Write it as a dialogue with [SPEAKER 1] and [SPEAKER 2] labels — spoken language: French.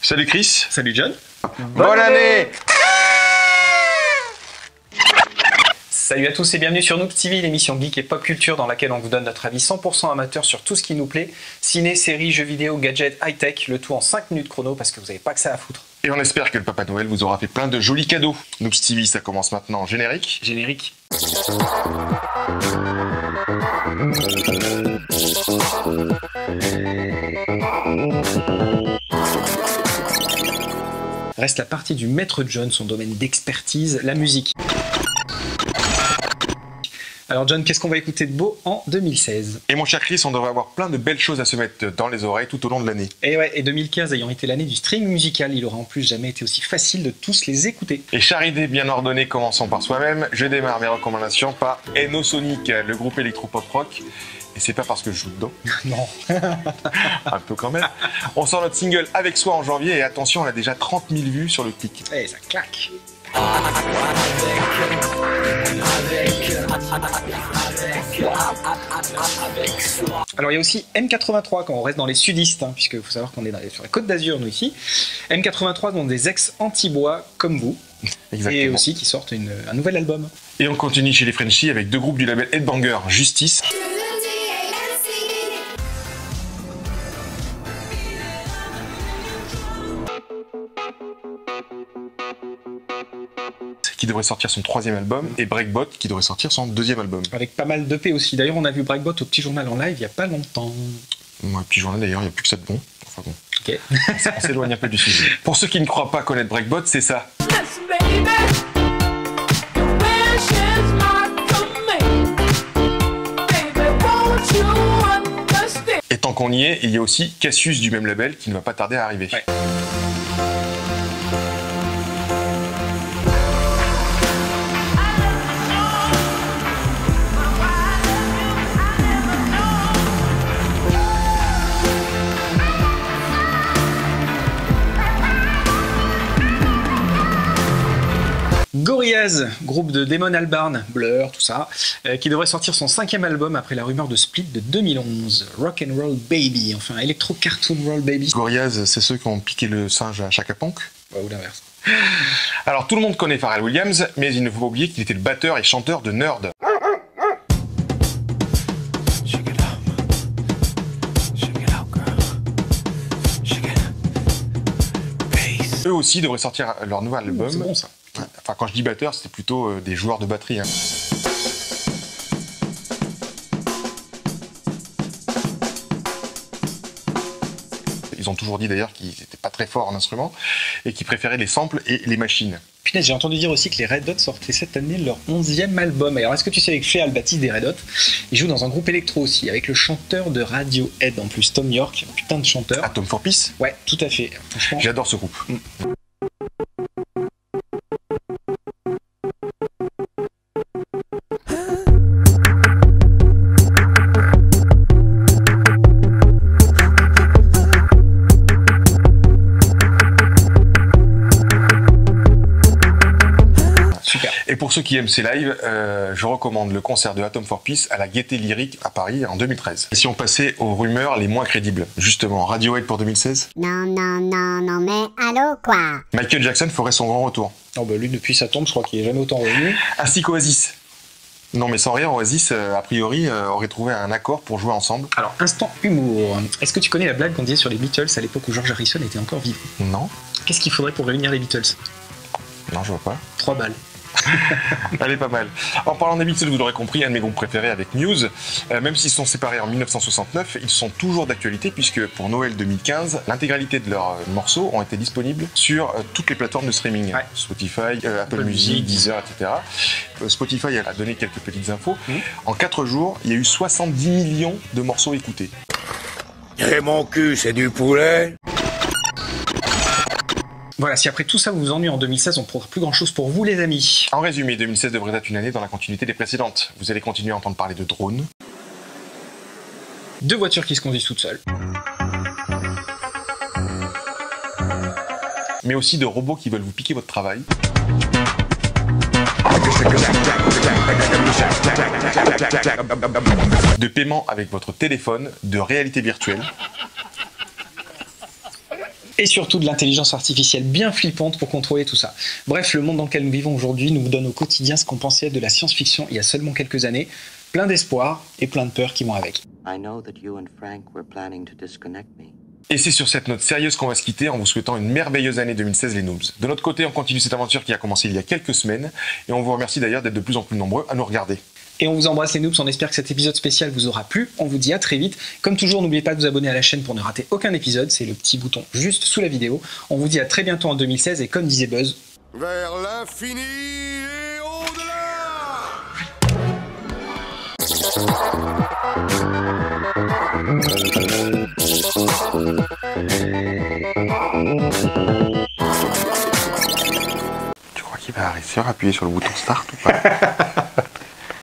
[SPEAKER 1] Salut Chris.
[SPEAKER 2] Salut John.
[SPEAKER 1] Bonne année.
[SPEAKER 2] Salut à tous et bienvenue sur Noob TV, l'émission geek et pop culture dans laquelle on vous donne notre avis 100% amateur sur tout ce qui nous plaît. Ciné, séries, jeux vidéo, gadgets, high-tech, le tout en 5 minutes chrono parce que vous n'avez pas que ça à foutre.
[SPEAKER 1] Et on espère que le Papa Noël vous aura fait plein de jolis cadeaux. Noob TV, ça commence maintenant. Générique.
[SPEAKER 2] Générique. Reste la partie du maître John, son domaine d'expertise, la musique. Alors John, qu'est-ce qu'on va écouter de beau en 2016?
[SPEAKER 1] Et mon cher Chris, on devrait avoir plein de belles choses à se mettre dans les oreilles tout au long de l'année.
[SPEAKER 2] Et ouais, et 2015 ayant été l'année du streaming musical, il aura en plus jamais été aussi facile de tous les écouter.
[SPEAKER 1] Et chère idée bien ordonnée, commençons par soi-même. Je démarre mes recommandations par Ennosonic, le groupe électro-pop rock. Et c'est pas parce que je joue dedans.
[SPEAKER 2] Non.
[SPEAKER 1] Un peu quand même. On sort notre single Avec Soi en janvier et attention, on a déjà 30 000 vues sur le clic.
[SPEAKER 2] Et ça claque. Alors il y a aussi M83 quand on reste dans les sudistes, hein, puisque faut savoir qu'on est sur la Côte d'Azur nous ici. M83 dont des ex anti-bois comme vous.
[SPEAKER 1] Exactement.
[SPEAKER 2] Et aussi qui sortent un nouvel album.
[SPEAKER 1] Et on continue chez les Frenchies avec deux groupes du label Headbanger, Justice. Qui devrait sortir son 3e album, et Breakbot qui devrait sortir son 2e album.
[SPEAKER 2] Avec pas mal d'EP aussi. D'ailleurs, on a vu Breakbot au Petit Journal en live il y a pas longtemps.
[SPEAKER 1] Ouais, Petit Journal d'ailleurs, il n'y a plus que ça de bon. Enfin bon.
[SPEAKER 2] Ok.
[SPEAKER 1] On s'éloigne un peu du sujet. Pour ceux qui ne croient pas connaître Breakbot, c'est ça. Et tant qu'on y est, il y a aussi Cassius du même label qui ne va pas tarder à arriver.
[SPEAKER 2] Ouais. Gorillaz, groupe de Damon Albarn, Blur, tout ça, qui devrait sortir son 5e album après la rumeur de split de 2011, Rock and Roll Baby, enfin Electro Cartoon Roll Baby.
[SPEAKER 1] Gorillaz, c'est ceux qui ont piqué le singe à Chaka Ponk.
[SPEAKER 2] Ouais, ou l'inverse.
[SPEAKER 1] Alors tout le monde connaît Pharrell Williams, mais il ne faut pas oublier qu'il était le batteur et chanteur de Nerd. Eux aussi devraient sortir leur nouvel album.
[SPEAKER 2] C'est bon ça.
[SPEAKER 1] Enfin, quand je dis batteur, c'était plutôt des joueurs de batterie. Hein. Ils ont toujours dit d'ailleurs qu'ils n'étaient pas très forts en instruments et qu'ils préféraient les samples et les machines.
[SPEAKER 2] Punaise, j'ai entendu dire aussi que les Red Hot sortaient cette année leur 11e album. Alors est-ce que tu sais avec Féal Baptiste des Red Hot, il joue dans un groupe électro aussi, avec le chanteur de Radiohead en plus, Tom York, un putain de chanteur.
[SPEAKER 1] Atom for Peace.
[SPEAKER 2] Ouais, tout à fait. Franchement,
[SPEAKER 1] j'adore ce groupe. Et pour ceux qui aiment ces lives, je recommande le concert de Atom for Peace à la Gaieté Lyrique à Paris en 2013. Et si on passait aux rumeurs les moins crédibles, justement, Radiohead pour 2016 ?
[SPEAKER 3] Non, mais allô quoi?
[SPEAKER 1] Michael Jackson ferait son grand retour.
[SPEAKER 2] Oh bah lui, depuis sa tombe, je crois qu'il est jamais autant revenu.
[SPEAKER 1] Ainsi qu'Oasis. Non mais sans rire, Oasis, a priori, aurait trouvé un accord pour jouer ensemble.
[SPEAKER 2] Alors, instant humour. Est-ce que tu connais la blague qu'on disait sur les Beatles à l'époque où George Harrison était encore vivant?
[SPEAKER 1] Non.
[SPEAKER 2] Qu'est-ce qu'il faudrait pour réunir les Beatles?
[SPEAKER 1] Non, je vois pas.
[SPEAKER 2] 3 balles.
[SPEAKER 1] Elle est pas mal. En parlant des Beatles, vous l'aurez compris, un de mes groupes préférés avec Muse. Même s'ils sont séparés en 1969, ils sont toujours d'actualité puisque pour Noël 2015, l'intégralité de leurs morceaux ont été disponibles sur toutes les plateformes de streaming. Ouais. Spotify, Apple Music, Deezer, etc. Spotify a donné quelques petites infos. En 4 jours, il y a eu 70 millions de morceaux écoutés.
[SPEAKER 4] Et mon cul, c'est du poulet.
[SPEAKER 2] Voilà, si après tout ça vous vous ennuyez en 2016, on ne pourra plus grand chose pour vous les amis.
[SPEAKER 1] En résumé, 2016 devrait être une année dans la continuité des précédentes. Vous allez continuer à entendre parler de drones.
[SPEAKER 2] De voitures qui se conduisent toutes seules.
[SPEAKER 1] Mais aussi de robots qui veulent vous piquer votre travail. De paiement avec votre téléphone, de réalité virtuelle.
[SPEAKER 2] et surtout de l'intelligence artificielle bien flippante pour contrôler tout ça. Bref, le monde dans lequel nous vivons aujourd'hui nous donne au quotidien ce qu'on pensait de la science-fiction il y a seulement quelques années. Plein d'espoir et plein de peurs qui vont avec.
[SPEAKER 5] I know that you and Frank were planning to disconnect me.
[SPEAKER 1] Et c'est sur cette note sérieuse qu'on va se quitter en vous souhaitant une merveilleuse année 2016 les noobs. De notre côté, on continue cette aventure qui a commencé il y a quelques semaines et on vous remercie d'ailleurs d'être de plus en plus nombreux à nous regarder.
[SPEAKER 2] Et on vous embrasse les noobs, on espère que cet épisode spécial vous aura plu. On vous dit à très vite. Comme toujours, n'oubliez pas de vous abonner à la chaîne pour ne rater aucun épisode. C'est le petit bouton juste sous la vidéo. On vous dit à très bientôt en 2016 et comme disait Buzz...
[SPEAKER 4] Vers l'infini et
[SPEAKER 1] Tu crois qu'il va réussir à appuyer sur le bouton start ou pas?